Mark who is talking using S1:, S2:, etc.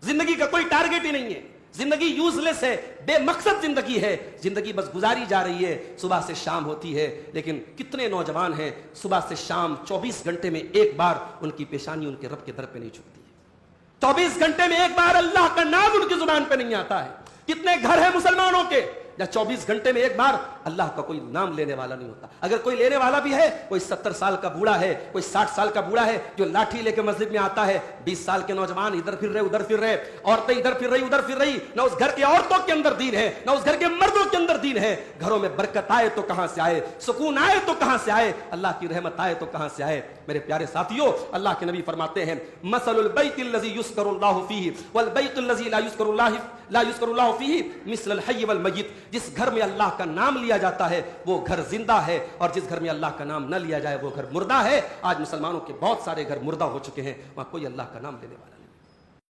S1: जिंदगी का कोई टारगेट ही नहीं है, जिंदगी यूजलेस है, बेमकसद जिंदगी है, जिंदगी बस गुजारी जा रही है, सुबह से शाम होती है। लेकिन कितने नौजवान हैं सुबह से शाम 24 घंटे में एक बार उनकी पेशानी उनके रब के दर पे नहीं झुकती है, 24 घंटे में एक बार अल्लाह का नाम उनकी जुबान पे नहीं आता है। कितने घर हैं मुसलमानों के या 24 घंटे में एक बार अल्लाह का कोई नाम लेने वाला नहीं होता। अगर कोई लेने वाला भी है, कोई 70 साल का बूढ़ा है, कोई 60 साल का बूढ़ा है जो लाठी लेके मस्जिद में आता है, 20 साल के नौजवान इधर फिर रहे उधर फिर रहे, औरतें इधर फिर रही उधर फिर रही, ना उस घर के औरतों के अंदर दीन है, ना उस घर के मर्दों के अंदर दीन है। घरों में बरकत आए तो कहां से आए, सुकून आए तो कहां से आए, अल्लाह की रहमत आए तो कहां से आए। मेरे प्यारे साथियों, अल्लाह के नबी फरमाते हैं, मसलुल बैतिल लज़ी युज़करुल्लाहु फीही वल बैतुल लज़ी ला युज़करुल्लाहु फीही मिसलल हय्य वल मय्यित। जिस घर में अल्लाह का नाम लिया जाता है वो घर जिंदा है, और जिस घर में अल्लाह का नाम न लिया जाए वो घर मुर्दा है। आज मुसलमानों के बहुत सारे घर मुर्दा हो चुके हैं, वहां कोई अल्लाह का नाम लेने वाला